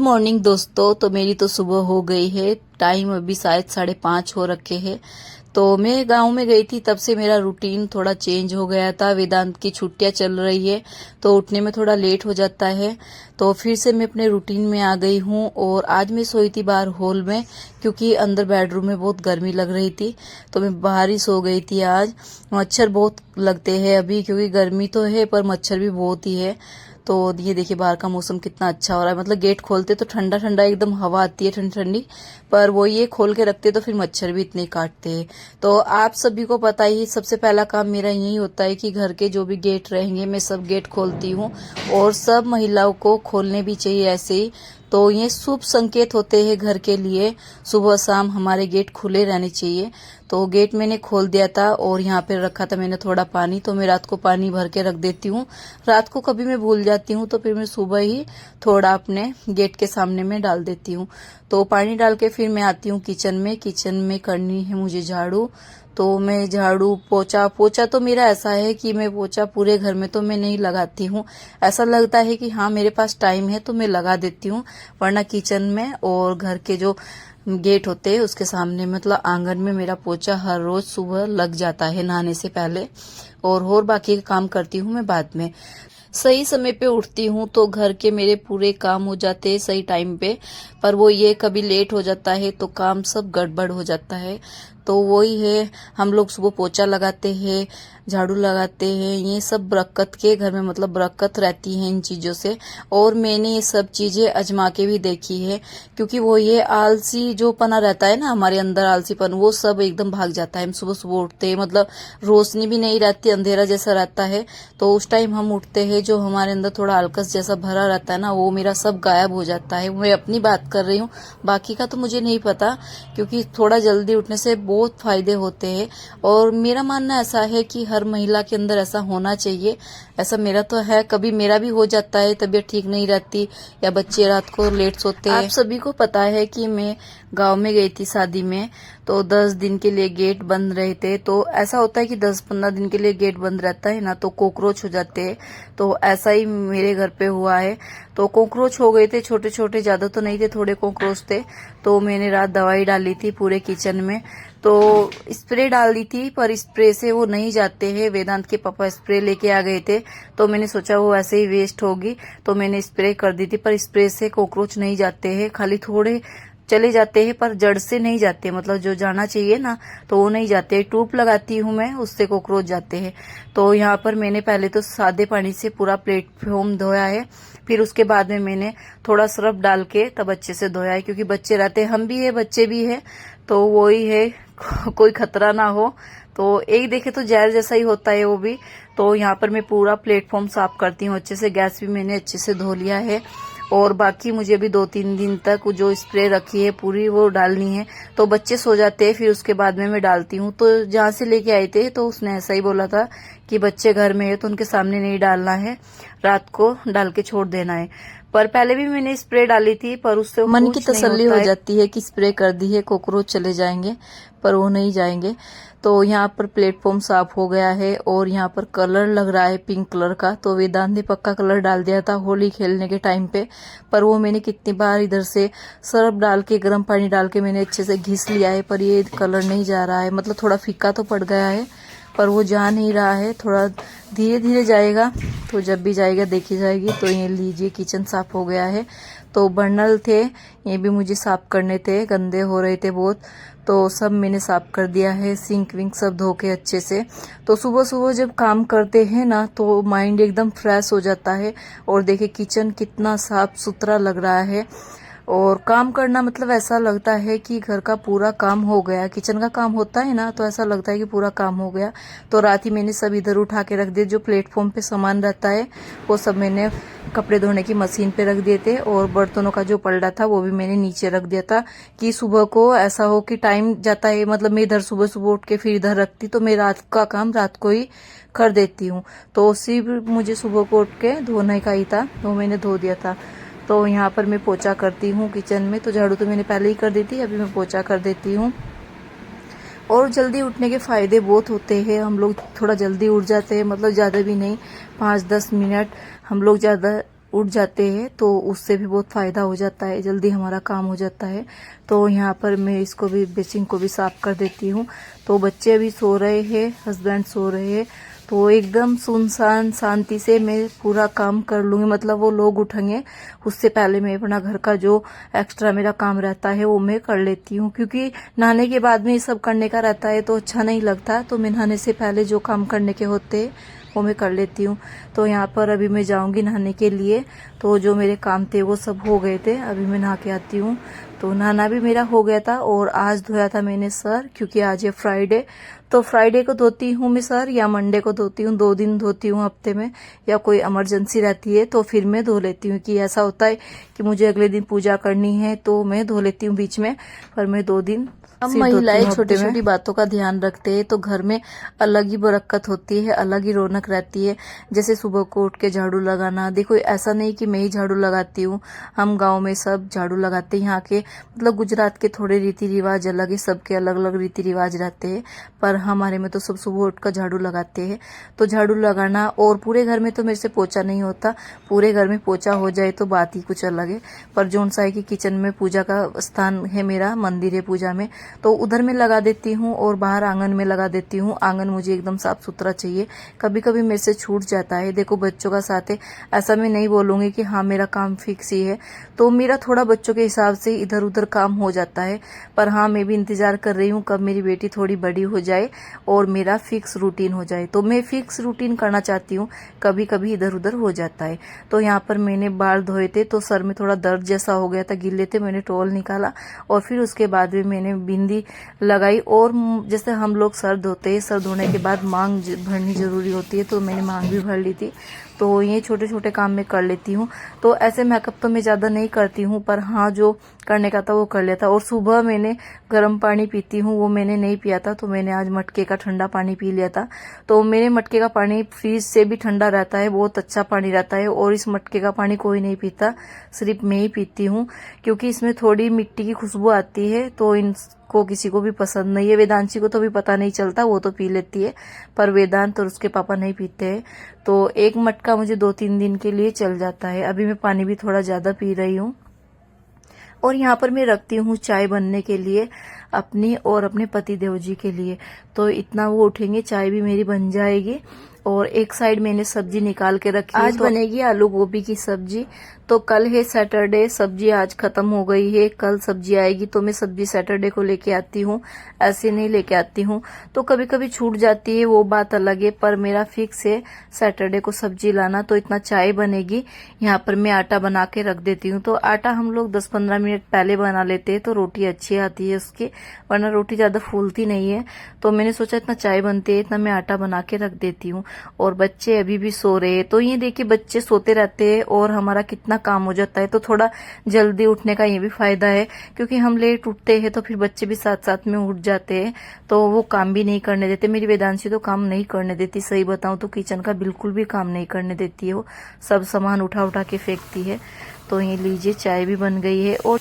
Morning दोस्तों। तो मेरी तो सुबह हो गई है, टाइम अभी शायद 5:30 हो रखे हैं। तो मैं गांव में गई थी, तब से मेरा रूटीन थोड़ा चेंज हो गया था। वेदांत की छुट्टियां चल रही है तो उठने में थोड़ा लेट हो जाता है। तो फिर से मैं अपने रूटीन में आ गई हूँ और आज मैं सोई थी बाहर हॉल में, क्योंकि अंदर बेडरूम में बहुत गर्मी लग रही थी। तो मैं बाहर ही सो गई थी। आज मच्छर बहुत लगते हैं अभी, क्योंकि गर्मी तो है पर मच्छर भी बहुत ही है। तो ये देखिए बाहर का मौसम कितना अच्छा हो रहा है, मतलब गेट खोलते तो ठंडा ठंडा एकदम हवा आती है, ठंडी ठंडी। पर वो ये खोल के रखते तो फिर मच्छर भी इतने काटते हैं। तो आप सभी को पता ही, सबसे पहला काम मेरा यही होता है कि घर के जो भी गेट रहेंगे मैं सब गेट खोलती हूँ, और सब महिलाओं को खोलने भी चाहिए ऐसे ही। तो ये शुभ संकेत होते हैं घर के लिए, सुबह शाम हमारे गेट खुले रहने चाहिए। तो गेट मैंने खोल दिया था और यहाँ पे रखा था मैंने थोड़ा पानी, तो मैं रात को पानी भर के रख देती हूँ। रात को कभी मैं भूल जाती हूँ तो फिर मैं सुबह ही थोड़ा अपने गेट के सामने में डाल देती हूँ। तो पानी डाल के फिर मैं आती हूँ किचन में। किचन में करनी है मुझे झाड़ू। तो मैं झाड़ू पोछा पोछा तो मेरा ऐसा है कि मैं पोछा पूरे घर में तो मैं नहीं लगाती हूँ। ऐसा लगता है कि हाँ मेरे पास टाइम है तो मैं लगा देती हूँ, वरना किचन में और घर के जो गेट होते हैं उसके सामने मतलब आंगन में मेरा पोछा हर रोज सुबह लग जाता है नहाने से पहले। और बाकी के काम करती हूँ मैं बाद में। सही समय पे उठती हूँ तो घर के मेरे पूरे काम हो जाते हैं सही टाइम पे। पर वो ये कभी लेट हो जाता है तो काम सब गड़बड़ हो जाता है। तो वही है, हम लोग सुबह पोछा लगाते हैं, झाड़ू लगाते हैं, ये सब बरकत के घर में मतलब बरकत रहती है इन चीजों से। और मैंने ये सब चीजें आजमा के भी देखी है, क्योंकि वो ये आलसी जो पना रहता है ना हमारे अंदर, आलसीपन, वो सब एकदम भाग जाता है। हम सुबह सुबह उठते हैं, मतलब रोशनी भी नहीं रहती, अंधेरा जैसा रहता है। तो उस टाइम हम उठते हैं, जो हमारे अंदर थोड़ा आलकस जैसा भरा रहता है ना, वो मेरा सब गायब हो जाता है। मैं अपनी बात कर रही हूँ, बाकी का तो मुझे नहीं पता, क्योंकि थोड़ा जल्दी उठने से बहुत फायदे होते हैं। और मेरा मानना ऐसा है कि हर महिला के अंदर ऐसा होना चाहिए। ऐसा मेरा तो है, कभी मेरा भी हो जाता है, तबीयत ठीक नहीं रहती या बच्चे रात को लेट सोते हैं। आप सभी को पता है कि मैं गांव में गई थी शादी में, तो 10 दिन के लिए गेट बंद रहे थे। तो ऐसा होता है कि 10-15 दिन के लिए गेट बंद रहता है ना, तो कॉकरोच हो जाते हैं। तो ऐसा ही मेरे घर पे हुआ है। तो कॉकरोच हो गए थे, छोटे छोटे, ज्यादा तो नहीं थे, थोड़े कॉकरोच थे। तो मैंने रात दवाई डाली थी पूरे किचन में। तो स्प्रे डाल दी थी, पर स्प्रे से वो नहीं जाते हैं। वेदांत के पापा स्प्रे लेके आ गए थे, तो मैंने सोचा वो ऐसे ही वेस्ट होगी, तो मैंने स्प्रे कर दी थी। पर स्प्रे से कॉकरोच नहीं जाते हैं, खाली थोड़े चले जाते हैं, पर जड़ से नहीं जाते, मतलब जो जाना चाहिए ना तो वो नहीं जाते। ट्यूब लगाती हूँ मैं, उससे कॉकरोच जाते हैं। तो यहाँ पर मैंने पहले तो सादे पानी से पूरा प्लेटफॉर्म धोया है, फिर उसके बाद में मैंने थोड़ा सर्फ डाल के तब अच्छे से धोया है, क्योंकि बच्चे रहते हैं, हम भी है बच्चे भी है, तो वही है कोई खतरा ना हो। तो एक देखे तो जहर जैसा ही होता है वो भी। तो यहाँ पर मैं पूरा प्लेटफॉर्म साफ करती हूँ अच्छे से। गैस भी मैंने अच्छे से धो लिया है, और बाकी मुझे भी 2-3 दिन तक जो स्प्रे रखी है पूरी वो डालनी है। तो बच्चे सो जाते हैं, फिर उसके बाद में मैं डालती हूँ। तो जहाँ से लेके आए थे तो उसने ऐसा ही बोला था कि बच्चे घर में है तो उनके सामने नहीं डालना है, रात को डाल के छोड़ देना है। पर पहले भी मैंने स्प्रे डाली थी, पर उससे मन की तसल्ली हो जाती है कि स्प्रे कर दी है, कॉकरोच चले जाएंगे, पर वो नहीं जाएंगे। तो यहाँ पर प्लेटफॉर्म साफ हो गया है, और यहाँ पर कलर लग रहा है पिंक कलर का। तो वेदांत ने पक्का कलर डाल दिया था होली खेलने के टाइम पे, पर वो मैंने कितनी बार इधर से सर्फ डाल के गर्म पानी डाल के मैंने अच्छे से घिस लिया है, पर ये कलर नहीं जा रहा है। मतलब थोड़ा फीका तो पड़ गया है, पर वो जा नहीं रहा है, थोड़ा धीरे धीरे जाएगा। तो जब भी जाएगा देखी जाएगी। तो ये लीजिए किचन साफ हो गया है। तो बर्नल थे, ये भी मुझे साफ करने थे, गंदे हो रहे थे बहुत, तो सब मैंने साफ कर दिया है। सिंक विंक सब धो के अच्छे से। तो सुबह सुबह जब काम करते हैं ना तो माइंड एकदम फ्रेश हो जाता है। और देखिए किचन कितना साफ सुथरा लग रहा है, और काम करना मतलब ऐसा लगता है कि घर का पूरा काम हो गया। किचन का काम होता है ना तो ऐसा लगता है कि पूरा काम हो गया। तो रात ही मैंने सब इधर उठा के रख दिए, जो प्लेटफॉर्म पे सामान रहता है वो सब मैंने कपड़े धोने की मशीन पे रख दिए थे, और बर्तनों का जो पलड़ा था वो भी मैंने नीचे रख दिया था, कि सुबह को ऐसा हो कि टाइम जाता है, मतलब मैं इधर सुबह सुबह उठ के फिर इधर रखती तो मैं रात का काम रात को ही कर देती हूँ। तो उसी मुझे सुबह को उठ के धोने का ही था, तो मैंने धो दिया था। तो यहाँ पर मैं पोछा करती हूँ किचन में। तो झाड़ू तो मैंने पहले ही कर दी थी, अभी मैं पोछा कर देती हूँ। और जल्दी उठने के फायदे बहुत होते हैं। हम लोग थोड़ा जल्दी उठ जाते हैं, मतलब ज़्यादा भी नहीं, 5-10 मिनट हम लोग ज़्यादा उठ जाते हैं तो उससे भी बहुत फ़ायदा हो जाता है, जल्दी हमारा काम हो जाता है। तो यहाँ पर मैं इसको भी, बेसिन को भी साफ़ कर देती हूँ। तो बच्चे अभी सो रहे हैं, हस्बैंड सो रहे हैं, तो एकदम सुनसान शांति से मैं पूरा काम कर लूँगी। मतलब वो लोग उठेंगे उससे पहले मैं अपना घर का जो एक्स्ट्रा मेरा काम रहता है वो मैं कर लेती हूँ, क्योंकि नहाने के बाद में ये सब करने का रहता है तो अच्छा नहीं लगता। तो मैं नहाने से पहले जो काम करने के होते हैं वो मैं कर लेती हूँ। तो यहाँ पर अभी मैं जाऊँगी नहाने के लिए। तो जो मेरे काम थे वो सब हो गए थे, अभी मैं नहा के आती हूँ। तो नहाना भी मेरा हो गया था और आज धोया था मैंने सर, क्योंकि आज है फ्राइडे। तो फ्राइडे को धोती हूँ मैं सर या मंडे को धोती हूँ, 2 दिन धोती हूँ हफ्ते में, या कोई इमरजेंसी रहती है तो फिर मैं धो लेती हूँ। कि ऐसा होता है कि मुझे अगले दिन पूजा करनी है तो मैं धो लेती हूँ बीच में, पर मैं 2 दिन हम महिलाएं छोटी छोटी बातों का ध्यान रखते हैं तो घर में अलग ही बरकत होती है, अलग ही रौनक रहती है। जैसे सुबह को उठ के झाड़ू लगाना, देखो ऐसा नहीं कि मैं ही झाड़ू लगाती हूँ, हम गांव में सब झाड़ू लगाते हैं। यहाँ के मतलब गुजरात के थोड़े रीति रिवाज अलग है, सबके अलग अलग रीति रिवाज रहते हैं, पर हमारे में तो सब सुबह उठकर झाड़ू लगाते हैं। तो झाड़ू लगाना, और पूरे घर में तो मेरे से पोछा नहीं होता, पूरे घर में पोछा हो जाए तो बात ही कुछ अलग है। पर जोन सा है कि किचन में पूजा का स्थान है, मेरा मंदिर है पूजा में, तो उधर में लगा देती हूँ और बाहर आंगन में लगा देती हूँ। आंगन मुझे एकदम साफ सुथरा चाहिए, कभी कभी मेरे से छूट जाता है। देखो बच्चों का साथ है, ऐसा मैं नहीं बोलूंगी कि हाँ मेरा काम फिक्स ही है, तो मेरा थोड़ा बच्चों के हिसाब से इधर उधर काम हो जाता है। पर हाँ मैं भी इंतजार कर रही हूँ कब मेरी बेटी थोड़ी बड़ी हो जाए और मेरा फिक्स रूटीन हो जाए। तो मैं फिक्स रूटीन करना चाहती हूँ, कभी कभी इधर उधर हो जाता है। तो यहाँ पर मैंने बाल धोए थे तो सर में थोड़ा दर्द जैसा हो गया था, गिले थे, मैंने टॉवल निकाला और फिर उसके बाद में मैंने बिंदी लगाई। और जैसे हम लोग सर धोते हैं, सर धोने के बाद मांग भरनी जरूरी होती है, तो मैंने मांग भी भर ली थी। तो ये छोटे छोटे काम मैं कर लेती हूँ। तो ऐसे मेकअप तो मैं ज़्यादा नहीं करती हूँ, पर हाँ जो करने का था वो कर लिया था। और सुबह मैंने गर्म पानी पीती हूँ, वो मैंने नहीं पिया था, तो मैंने आज मटके का ठंडा पानी पी लिया था। तो मेरे मटके का पानी फ्रीज से भी ठंडा रहता है, बहुत अच्छा पानी रहता है। और इस मटके का पानी कोई नहीं पीता, सिर्फ मैं ही पीती हूँ, क्योंकि इसमें थोड़ी मिट्टी की खुशबू आती है, तो इनको किसी को भी पसंद नहीं है। वेदांशी को तो भी पता नहीं चलता, वो तो पी लेती है, पर वेदांत और उसके पापा नहीं पीते हैं। तो एक मटका मुझे 2-3 दिन के लिए चल जाता है। अभी मैं पानी भी थोड़ा ज्यादा पी रही हूँ। और यहाँ पर मैं रखती हूँ चाय बनने के लिए, अपनी और अपने पति देव जी के लिए। तो इतना वो उठेंगे चाय भी मेरी बन जाएगी। और एक साइड मैंने सब्जी निकाल के रखी है, आज बनेगी आलू गोभी की सब्जी। तो कल है सैटरडे, सब्जी आज खत्म हो गई है, कल सब्जी आएगी। तो मैं सब्जी सैटरडे को लेके आती हूँ, ऐसे नहीं लेके आती हूँ। तो कभी कभी छूट जाती है, वो बात अलग है, पर मेरा फिक्स है सैटरडे को सब्जी लाना। तो इतना चाय बनेगी। यहाँ पर मैं आटा बना के रख देती हूँ। तो आटा हम लोग 10-15 मिनट पहले बना लेते हैं तो रोटी अच्छी आती है उसकी, वरना रोटी ज्यादा फूलती नहीं है। तो मैंने सोचा इतना चाय बनती है, इतना मैं आटा बना के रख देती हूँ। और बच्चे अभी भी सो रहे हैं, तो ये देखिए बच्चे सोते रहते हैं और हमारा कितना काम हो जाता है। तो थोड़ा जल्दी उठने का ये भी फायदा है, क्योंकि हम लेट उठते हैं तो फिर बच्चे भी साथ साथ में उठ जाते हैं, तो वो काम भी नहीं करने देते। मेरी वेदांशी तो काम नहीं करने देती, सही बताऊं तो किचन का बिल्कुल भी काम नहीं करने देती है, वो सब सामान उठा उठा के फेंकती है। तो ये लीजिए चाय भी बन गई है। और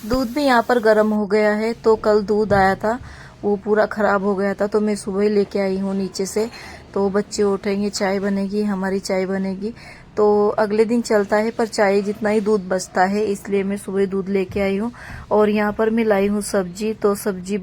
दूध भी यहाँ पर गर्म हो गया है। तो कल दूध आया था, वो पूरा खराब हो गया था, तो मैं सुबह ही लेके आई हूँ नीचे से। तो बच्चे उठेंगे, चाय बनेगी, हमारी चाय बनेगी। तो अगले दिन चलता है, पर चाय जितना ही दूध बचता है, इसलिए मैं सुबह दूध लेके आई हूँ। और यहाँ पर मैं लाई हूँ सब्जी, तो सब्जी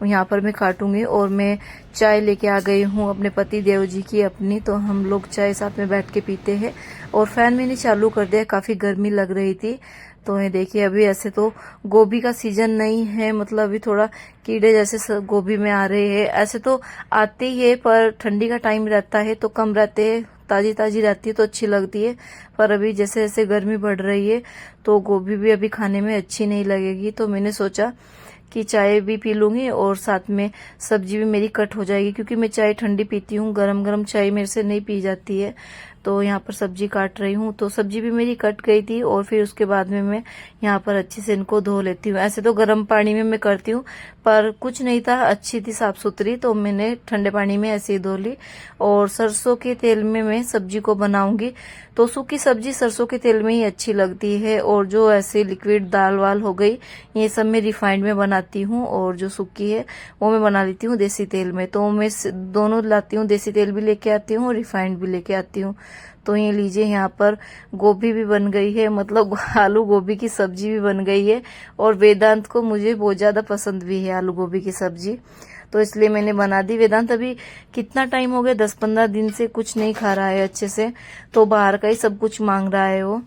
यहाँ पर मैं काटूंगी। और मैं चाय लेके आ गई हूँ अपने पति देव जी की अपनी, तो हम लोग चाय साथ में बैठ के पीते हैं। और फैन मैंने चालू कर दिया, काफी गर्मी लग रही थी, तो ये देखिए अभी ऐसे तो गोभी का सीजन नहीं है, मतलब अभी थोड़ा कीड़े जैसे गोभी में आ रहे हैं। ऐसे तो आते ही है पर ठंडी का टाइम रहता है तो कम रहते हैं, ताजी ताजी रहती है तो अच्छी लगती है। पर अभी जैसे जैसे गर्मी बढ़ रही है तो गोभी भी अभी खाने में अच्छी नहीं लगेगी। तो मैंने सोचा कि चाय भी पी लूंगी और साथ में सब्जी भी मेरी कट हो जाएगी, क्योंकि मैं चाय ठंडी पीती हूँ, गरम गरम चाय मेरे से नहीं पी जाती है। तो यहाँ पर सब्जी काट रही हूँ, तो सब्जी भी मेरी कट गई थी और फिर उसके बाद में मैं यहाँ पर अच्छे से इनको धो लेती हूँ। ऐसे तो गर्म पानी में मैं करती हूँ पर कुछ नहीं था, अच्छी थी साफ सुथरी, तो मैंने ठंडे पानी में ऐसे ही धो ली। और सरसों के तेल में मैं सब्जी को बनाऊंगी, तो सूखी सब्जी सरसों के तेल में ही अच्छी लगती है। और जो ऐसे लिक्विड दाल वाल हो गई ये सब मैं रिफाइंड में बनाती हूँ, और जो सूखी है वो मैं बना लेती हूँ देसी तेल में। तो मैं दोनों लाती हूँ, देसी तेल भी लेके आती हूँ और रिफाइंड भी लेके आती हूँ। तो ये लीजिए यहाँ पर गोभी भी बन गई है, मतलब आलू गोभी की सब्जी भी बन गई है। और वेदांत को मुझे बहुत ज्यादा पसंद भी है आलू गोभी की सब्जी, तो इसलिए मैंने बना दी। वेदांत अभी कितना टाइम हो गया, 10-15 दिन से कुछ नहीं खा रहा है अच्छे से, तो बाहर का ही सब कुछ मांग रहा है वो।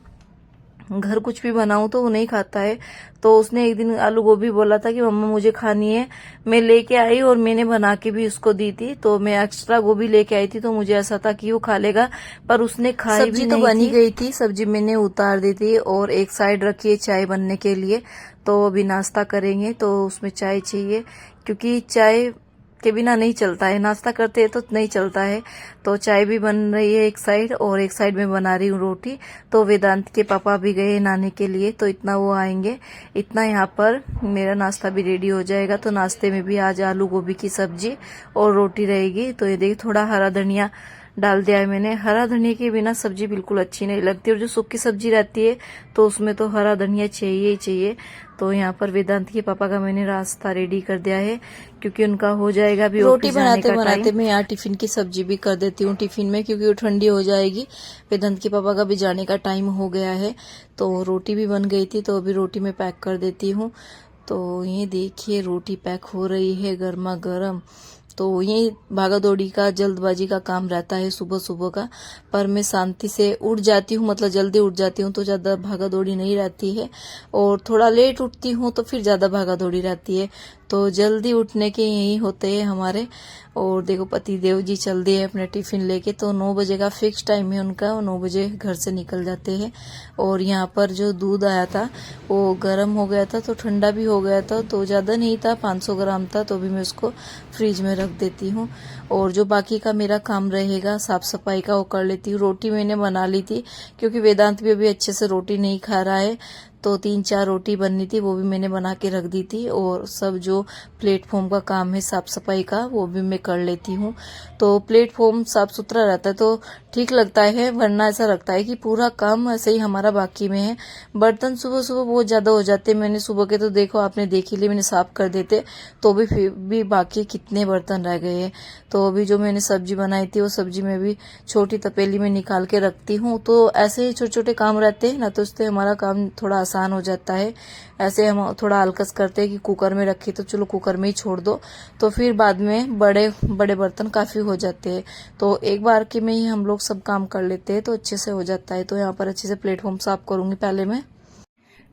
घर कुछ भी बनाऊं तो वो नहीं खाता है। तो उसने एक दिन आलू गोभी बोला था कि मम्मा मुझे खानी है, मैं लेके आई और मैंने बना के भी उसको दी थी। तो मैं एक्स्ट्रा गोभी लेके आई थी तो मुझे ऐसा था कि वो खा लेगा, पर उसने खाई भी नहीं। सब्जी तो बनी गई थी, सब्जी मैंने उतार दी थी और एक साइड रखी है चाय बनने के लिए। तो अभी नाश्ता करेंगे तो उसमें चाय चाहिए, क्योंकि चाय के बिना नहीं चलता है, नाश्ता करते हैं तो नहीं चलता है। तो चाय भी बन रही है एक साइड, और एक साइड में बना रही हूँ रोटी। तो वेदांत के पापा भी गए नहाने के लिए, तो इतना वो आएंगे, इतना यहाँ पर मेरा नाश्ता भी रेडी हो जाएगा। तो नाश्ते में भी आज आलू गोभी की सब्जी और रोटी रहेगी। तो ये देखिए थोड़ा हरा धनिया डाल दिया है मैंने, हरा धनिया के बिना सब्जी बिल्कुल अच्छी नहीं लगती, और जो सूखी सब्जी रहती है तो उसमें तो हरा धनिया चाहिए ही चाहिए। तो यहाँ पर वेदांत के पापा का मैंने रास्ता रेडी कर दिया है, क्योंकि उनका हो जाएगा अभी रोटी बनाते बनाते मैं यहाँ टिफिन की सब्जी भी कर देती हूँ टिफिन में, क्योंकि वो ठंडी हो जाएगी। वेदांत के पापा का भी जाने का टाइम हो गया है। तो रोटी भी बन गई थी, तो अभी रोटी में पैक कर देती हूँ। तो ये देखिए रोटी पैक हो रही है गर्मा गर्म। तो ये भागा दौड़ी का जल्दबाजी का काम रहता है सुबह सुबह का, पर मैं शांति से उठ जाती हूँ, मतलब जल्दी उठ जाती हूँ तो ज्यादा भागा दौड़ी नहीं रहती है। और थोड़ा लेट उठती हूँ तो फिर ज्यादा भागा दौड़ी रहती है। तो जल्दी उठने के यही होते हैं हमारे। और देखो पति देव जी चल दिए अपने टिफिन लेके, तो 9 बजे का फिक्स टाइम है उनका, 9 बजे घर से निकल जाते हैं। और यहाँ पर जो दूध आया था वो गर्म हो गया था, तो ठंडा भी हो गया था, तो ज्यादा नहीं था, 500 ग्राम था, तो भी मैं उसको फ्रिज में रख देती हूँ। और जो बाकी का मेरा काम रहेगा साफ सफाई का वो कर लेती हूँ। रोटी मैंने बना ली थी, क्योंकि वेदांत भी अभी अच्छे से रोटी नहीं खा रहा है, तो 3-4 रोटी बननी थी, वो भी मैंने बना के रख दी थी। और सब जो प्लेटफॉर्म का काम है साफ सफाई का वो भी मैं कर लेती हूँ। तो प्लेटफॉर्म साफ सुथरा रहता है तो ठीक लगता है, वरना ऐसा लगता है कि पूरा काम ऐसे ही हमारा बाकी में है। बर्तन सुबह सुबह बहुत ज्यादा हो जाते हैं, मैंने सुबह के तो देखो आपने देख ही लिए, मैंने साफ कर देते, तो भी फिर भी बाकी कितने बर्तन रह गए हैं। तो अभी जो मैंने सब्जी बनाई थी वो सब्जी में भी छोटी तपेली में निकाल के रखती हूँ। तो ऐसे ही छोटे छोटे काम रहते हैं ना, तो उससे हमारा काम थोड़ा आसान हो जाता है। ऐसे हम थोड़ा आलकस करते हैं कि कुकर में रखी तो चलो कुकर में ही छोड़ दो, तो फिर बाद में बड़े बड़े बर्तन काफी हो जाते हैं। तो एक बार के में ही हम लोग सब काम कर लेते हैं तो अच्छे से हो जाता है। तो यहाँ पर अच्छे से प्लेटफॉर्म साफ करूंगी पहले मैं,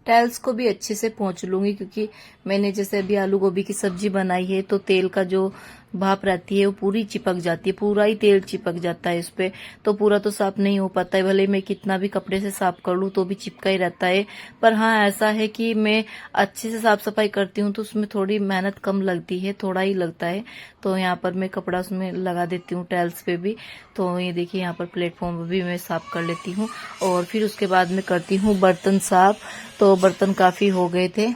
टाइल्स को भी अच्छे से पोंछ लूंगी, क्योंकि मैंने जैसे अभी आलू गोभी की सब्जी बनाई है तो तेल का जो भाप रहती है वो पूरी चिपक जाती है, पूरा ही तेल चिपक जाता है इस पे, तो पूरा तो साफ नहीं हो पाता है। भले मैं कितना भी कपड़े से साफ कर लूं तो भी चिपका ही रहता है। पर हाँ ऐसा है कि मैं अच्छे से साफ सफाई करती हूँ तो उसमें थोड़ी मेहनत कम लगती है, थोड़ा ही लगता है। तो यहाँ पर मैं कपड़ा उसमें लगा देती हूँ टाइल्स पे भी। तो ये देखिए यहाँ पर प्लेटफॉर्म भी मैं साफ कर लेती हूँ, और फिर उसके बाद में करती हूँ बर्तन साफ। तो बर्तन काफी हो गए थे।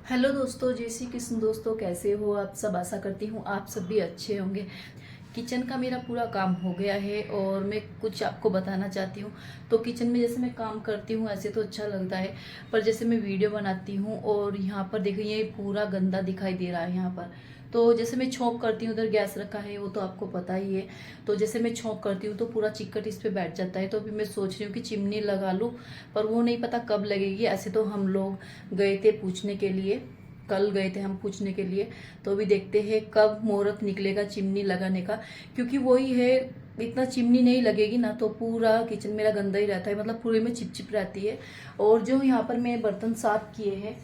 हेलो दोस्तों, जय श्री कृष्ण। दोस्तों कैसे हो आप सब? आशा करती हूँ आप सब भी अच्छे होंगे। किचन का मेरा पूरा काम हो गया है और मैं कुछ आपको बताना चाहती हूँ। तो किचन में जैसे मैं काम करती हूँ ऐसे तो अच्छा लगता है, पर जैसे मैं वीडियो बनाती हूँ और यहाँ पर देखिए ये पूरा गंदा दिखाई दे रहा है यहाँ पर। तो जैसे मैं छौंक करती हूँ, उधर गैस रखा है वो तो आपको पता ही है। तो जैसे मैं छौंक करती हूँ तो पूरा चिक्कट इस पे बैठ जाता है। तो अभी मैं सोच रही हूँ कि चिमनी लगा लूँ, पर वो नहीं पता कब लगेगी। ऐसे तो हम लोग गए थे पूछने के लिए, कल गए थे हम पूछने के लिए। तो अभी देखते हैं कब मुहूर्त निकलेगा चिमनी लगाने का, क्योंकि वही है, इतना चिमनी नहीं लगेगी ना तो पूरा किचन मेरा गंदा ही रहता है, मतलब पूरे में चिपचिप रहती है। और जो यहाँ पर मैं बर्तन साफ किए हैं,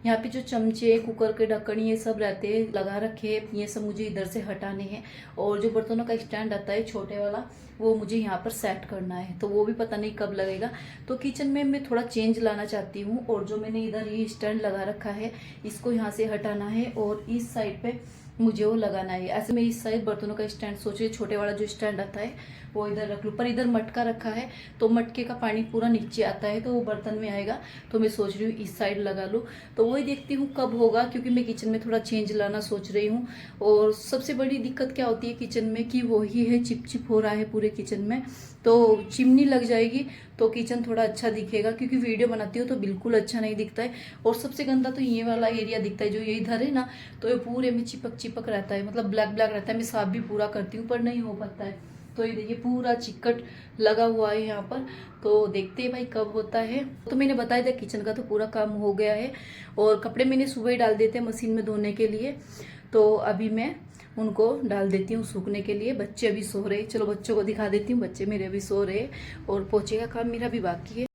यहाँ पे जो चमचे, कुकर के ढक्कन ये सब रहते हैं लगा रखे हैं, ये सब मुझे इधर से हटाने हैं। और जो बर्तनों का स्टैंड आता है छोटे वाला, वो मुझे यहाँ पर सेट करना है, तो वो भी पता नहीं कब लगेगा। तो किचन में मैं थोड़ा चेंज लाना चाहती हूँ। और जो मैंने इधर ये स्टैंड लगा रखा है, इसको यहाँ से हटाना है और इस साइड पे मुझे वो लगाना है। ऐसे मैं इस साइड बर्तनों का स्टैंड सोच रही, छोटे वाला जो स्टैंड आता है वो इधर रख लूँ। पर इधर मटका रखा है तो मटके का पानी पूरा नीचे आता है तो वो बर्तन में आएगा। तो मैं सोच रही हूँ इस साइड लगा लूँ। तो वही देखती हूँ कब होगा, क्योंकि मैं किचन में थोड़ा चेंज लाना सोच रही हूँ। और सबसे बड़ी दिक्कत क्या होती है किचन में कि वही है, चिपचिप हो रहा है पूरे किचन में। तो चिमनी लग जाएगी तो किचन थोड़ा अच्छा दिखेगा, क्योंकि वीडियो बनाती हूँ तो बिल्कुल अच्छा नहीं दिखता है। और सबसे गंदा तो ये वाला एरिया दिखता है, जो ये इधर है ना, तो ये पूरे में चिपक चिपक रहता है, मतलब ब्लैक ब्लैक रहता है। मैं साफ भी पूरा करती हूँ पर नहीं हो पाता है। तो ये देखिए पूरा चिकट लगा हुआ है यहाँ पर। तो देखते हैं भाई कब होता है। तो मैंने बताया था किचन का तो पूरा काम हो गया है। और कपड़े मैंने सुबह ही डाल दिए थे मशीन में धोने के लिए, तो अभी मैं उनको डाल देती हूँ सूखने के लिए। बच्चे अभी सो रहे, चलो बच्चों को दिखा देती हूँ। बच्चे मेरे अभी सो रहे और पोछे का काम मेरा भी बाकी है।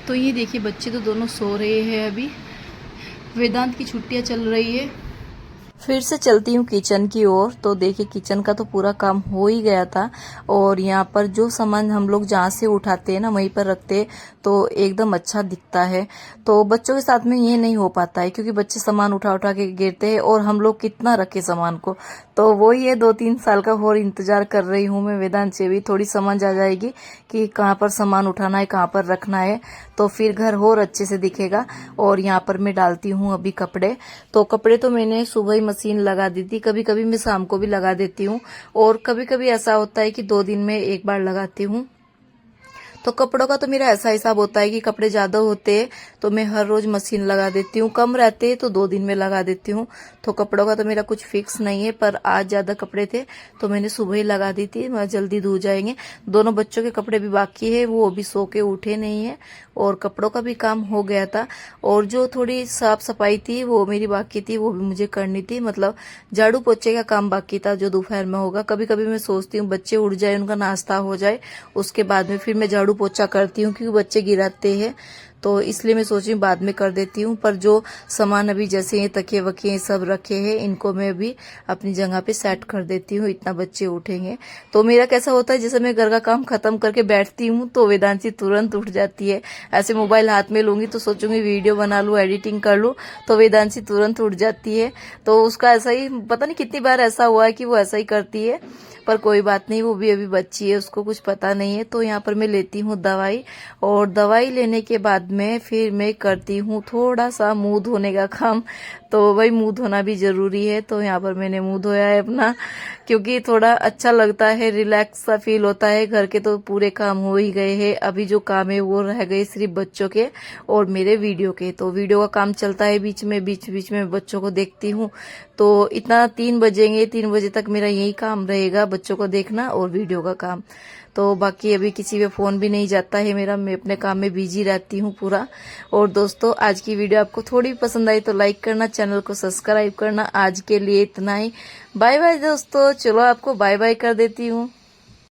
तो ये देखिए बच्चे तो दोनों सो रहे हैं अभी। वेदांत की छुट्टियां चल रही है। फिर से चलती हूँ किचन की ओर। तो देखिए किचन का तो पूरा काम हो ही गया था। और यहाँ पर जो सामान हम लोग जहाँ से उठाते हैं ना वहीं पर रखते हैं तो एकदम अच्छा दिखता है। तो बच्चों के साथ में ये नहीं हो पाता है, क्योंकि बच्चे सामान उठा उठा के गिरते हैं और हम लोग कितना रखे सामान को। तो वही है, 2-3 साल का और इंतजार कर रही हूँ मैं। वेदांत से भी थोड़ी समझ आ जाएगी कि कहाँ पर सामान उठाना है, कहाँ पर रखना है, तो फिर घर और अच्छे से दिखेगा। और यहाँ पर मैं डालती हूँ अभी कपड़े। तो कपड़े तो मैंने सुबह ही मशीन लगा दी थी, कभी कभी मैं शाम को भी लगा देती हूँ। और कभी कभी ऐसा होता है कि 2 दिन में एक बार लगाती हूँ। तो कपड़ों का तो मेरा ऐसा हिसाब होता है कि कपड़े ज्यादा होते हैं तो मैं हर रोज मशीन लगा देती हूँ, कम रहते हैं तो 2 दिन में लगा देती हूँ। तो कपड़ों का तो मेरा कुछ फिक्स नहीं है, पर आज ज्यादा कपड़े थे तो मैंने सुबह ही लगा दी थी, जल्दी धो जाएंगे। दोनों बच्चों के कपड़े भी बाकी है, वो अभी सो के उठे नहीं है। और कपड़ों का भी काम हो गया था। और जो थोड़ी साफ सफाई थी वो मेरी बाकी थी, वो भी मुझे करनी थी। मतलब झाड़ू पोछे का काम बाकी था जो दोपहर में होगा। कभी कभी मैं सोचती हूँ बच्चे उठ जाए, उनका नाश्ता हो जाए, उसके बाद में फिर मैं झाड़ू पोछा करती हूँ, क्योंकि बच्चे गिराते हैं। तो इसलिए मैं सोच रही हूँ बाद में कर देती हूँ। पर जो सामान अभी जैसे ये तकिए वकिए सब रखे हैं, इनको मैं अभी अपनी जगह पे सेट कर देती हूँ, इतना बच्चे उठेंगे। तो मेरा कैसा होता है, जैसे मैं घर का काम खत्म करके बैठती हूँ तो वेदांशी तुरंत उठ जाती है। ऐसे मोबाइल हाथ में लूंगी तो सोचूंगी वीडियो बना लूं, एडिटिंग कर लूं, तो वेदांशी तुरंत उठ जाती है। तो उसका ऐसा ही, पता नहीं कितनी बार ऐसा हुआ है कि वो ऐसा ही करती है। पर कोई बात नहीं, वो भी अभी बच्ची है, उसको कुछ पता नहीं है। तो यहाँ पर मैं लेती हूँ दवाई। और दवाई लेने के बाद में फिर मैं करती हूँ थोड़ा सा मुंह धोने का काम। तो वही मुंह धोना भी जरूरी है। तो यहाँ पर मैंने मुंह धोया है अपना, क्योंकि थोड़ा अच्छा लगता है, रिलैक्स सा फील होता है। घर के तो पूरे काम हो ही गए हैं, अभी जो काम है वो रह गए सिर्फ बच्चों के और मेरे वीडियो के। तो वीडियो का काम चलता है बीच बीच में बच्चों को देखती हूँ। तो इतना 3 बजेंगे, 3 बजे तक मेरा यही काम रहेगा, बच्चों को देखना और वीडियो का काम। तो बाकी अभी किसी पे फोन भी नहीं जाता है मेरा, मैं अपने काम में बिजी रहती हूँ पूरा। और दोस्तों आज की वीडियो आपको थोड़ी पसंद आई तो लाइक करना, चैनल को सब्सक्राइब करना। आज के लिए इतना ही, बाय बाय दोस्तों। चलो आपको बाय बाय कर देती हूँ।